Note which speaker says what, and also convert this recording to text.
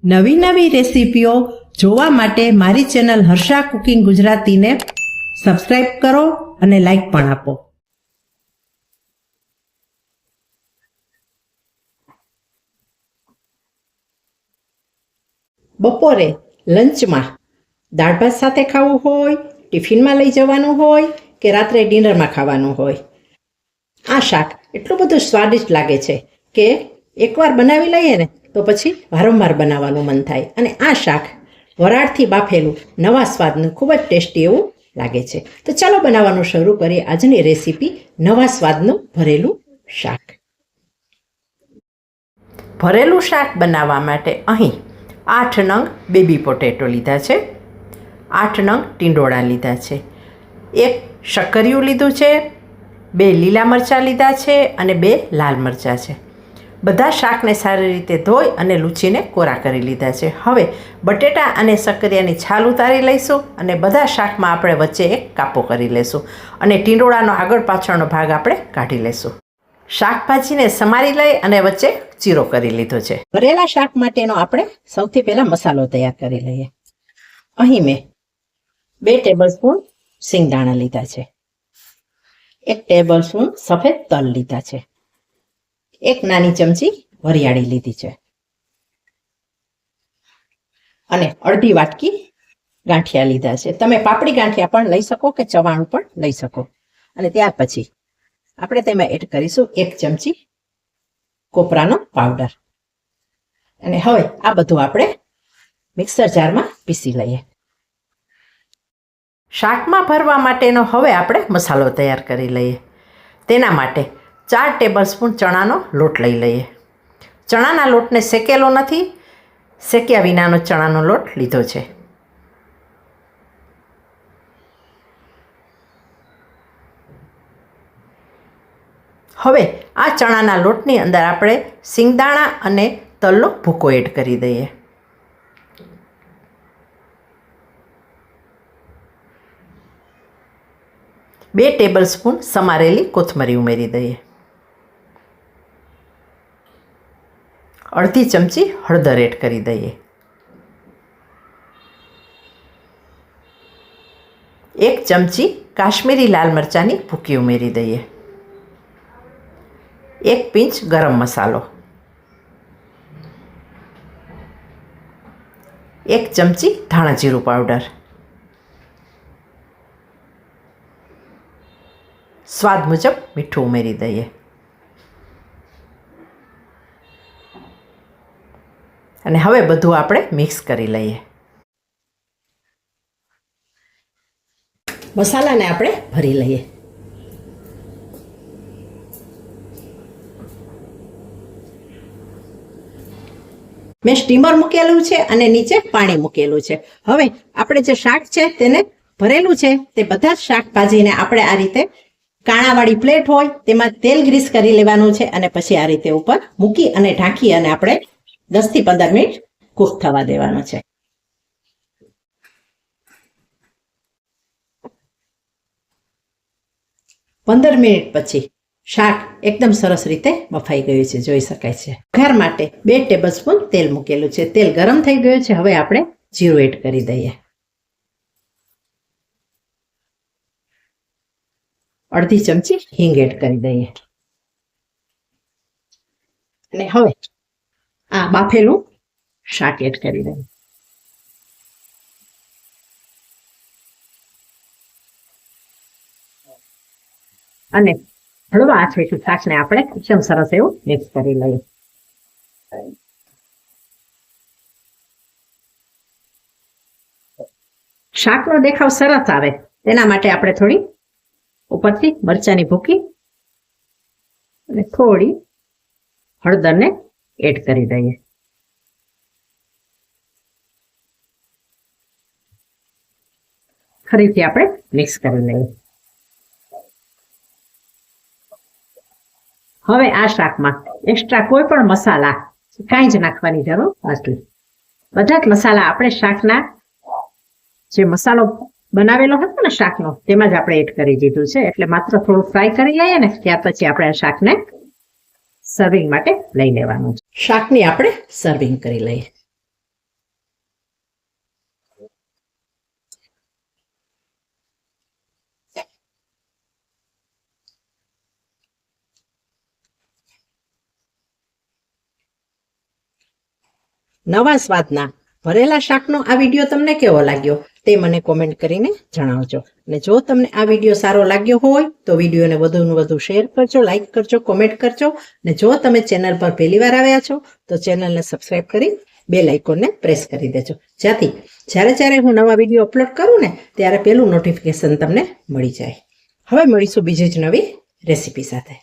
Speaker 1: નવી નવી રેસીપીઓ જોવા માટે મારી ચેનલ હર્ષા કુકિંગ ગુજરાતીને સબસ્ક્રાઇબ કરો અને લાઈક પણ આપો. બપોરે લંચમાં દાળ ભાત સાથે ખાવું હોય, ટિફિનમાં લઈ જવાનું હોય કે રાત્રે ડિનરમાં ખાવાનું હોય, આ શાક એટલું બધું સ્વાદિષ્ટ લાગે છે કે એકવાર બનાવી લઈએ ને તો પછી વારંવાર બનાવવાનું મન થાય. અને આ શાક વરાળથી બાફેલું નવા સ્વાદનું ખૂબ જ ટેસ્ટી એવું લાગે છે. તો ચાલો બનાવવાનું શરૂ કરીએ આજની રેસીપી નવા સ્વાદનું ભરેલું શાક. ભરેલું શાક બનાવવા માટે અહીં 8 નંગ બેબી પોટેટો લીધા છે, 8 નંગ ટીંડોળા લીધા છે, 1 શક્કરિયું લીધું છે, 2 લીલા મરચાં લીધા છે અને 2 લાલ મરચાં છે. બધા શાકને સારી રીતે ધોઈ અને લૂછીને કોરા કરી લીધા છે. હવે બટેટા અને શક્કરિયાની છાલ ઉતારી લઈશું અને બધા શાકમાં આપણે વચ્ચે એક કાપો કરી લઈશું અને ટીંડોળાનો આગળ પાછળનો ભાગ આપણે કાઢી લઈશું. શાકભાજીને સમારી લઈ અને વચ્ચે ચીરો કરી લીધો છે. ભરેલા શાક માટેનો આપણે સૌથી પહેલાં મસાલો તૈયાર કરી લઈએ. અહીં મેં 2 ટેબલસ્પૂન સિંગદાણા લીધા છે, 1 ટેબલસ્પૂન સફેદ તલ લીધા છે, 1 નાની ચમચી વરિયાળી લીધી છે અને અડધી વાટકી ગાંઠિયા લીધા છે. તમે પાપડી ગાંઠિયા પણ લઈ શકો કે ચવાણું પણ લઈ શકો. અને ત્યાર પછી આપણે તેમાં એડ કરીશું 1 ચમચી કોપરાનો પાવડર. અને હવે આ બધું આપણે મિક્સર જારમાં પીસી લઈએ. શાકમાં ભરવા માટેનો હવે આપણે મસાલો તૈયાર કરી લઈએ. તેના માટે 4 ટેબલસ્પૂન ચણાનો લોટ લઈ લઈએ. ચણાના લોટને શેકેલો નથી, શેક્યા વિનાનો ચણાનો લોટ લીધો છે. હવે આ ચણાના લોટની અંદર આપણે સિંગદાણા અને તલનો ભૂકો એડ કરી દઈએ. બે ટેબલસ્પૂન સમારેલી કોથમરી ઉમેરી દઈએ. અડધી ચમચી હળદર એડ કરી દઈએ. 1 ચમચી કાશ્મીરી લાલ મરચાંની ભૂકી ઉમેરી દઈએ. 1 પિંચ ગરમ મસાલો, 1 ચમચી ધાણા જીરું પાવડર, સ્વાદ મુજબ મીઠું ઉમેરી દઈએ. અને હવે બધું આપણે મિક્સ કરી લઈએ. મસાલાને આપણે ભરી લઈએ. મેં સ્ટીમર મૂકેલું છે અને નીચે પાણી મૂકેલું છે. હવે આપણે જે શાક છે તેને ભરેલું છે તે બધા જ શાકભાજીને આપણે આ રીતે કાણાવાળી પ્લેટ હોય તેમાં તેલ ગ્રીસ કરી લેવાનું છે અને પછી આ રીતે ઉપર મૂકી અને ઢાંકી અને આપણે 10 થી 15 મિનિટ કૂક થવા દેવાનું છે. પંદર મિનિટ પછી શાક એકદમ સરસ રીતે બફાઈ ગયું છે, જોઈ શકાય છે. વઘાર માટે 2 ટેબલસ્પૂન તેલ મૂકેલું છે. તેલ ગરમ થઈ ગયું છે. હવે આપણે જીરું એડ કરી દઈએ. અડધી ચમચી હિંગ એડ કરી દઈએ. અને હવે આ બાફેલું શાક એડ કરી દઈએ. અને હળવા આંચેથી શાકને આપણે એકદમ સરસ એવું મિક્સ કરી લઈએ. શાકનો દેખાવ સરસ આવે તેના માટે આપણે થોડી ઉપરથી મરચાંની ભૂકી અને થોડી હળદરને એડ કરી દઈએ. ફરીથી આપણે મિક્સ કરી લઈએ. હવે આ શાકમાં એક્સ્ટ્રા કોઈ પણ મસાલા કાંઈ જ નાખવાની જરૂર નથી. બધા જ મસાલા આપણે શાકના જે મસાલો બનાવેલો હતો ને શાકનો તેમાં જ આપણે એડ કરી દીધું છે. એટલે માત્ર થોડું ફ્રાય કરી લઈએ ને ત્યાર પછી આપણે આ શાકને સર્વિંગ માટે લઈ લેવાનું છે. શાકની આપણે સર્વિંગ કરી લઈએ. નવા સ્વાદના ભરેલા શાકનો આ વિડીયો તમને કેવો લાગ્યો તે મને કોમેન્ટ કરીને જણાવજો. અને જો તમને આ વિડીયો સારો લાગ્યો હોય તો વિડીયોને વધુને વધુ શેર કરજો, લાઈક કરજો, કોમેન્ટ કરજો. અને જો તમે ચેનલ પર પહેલીવાર આવ્યા છો તો ચેનલને સબસ્ક્રાઈબ કરી બેલ આઇકોનને પ્રેસ કરી દેજો, જેથી જ્યારે હું નવા વિડીયો અપલોડ કરું ને ત્યારે પહેલું નોટિફિકેશન તમને મળી જાય. હવે મળીશું બીજી જ નવી રેસીપી સાથે.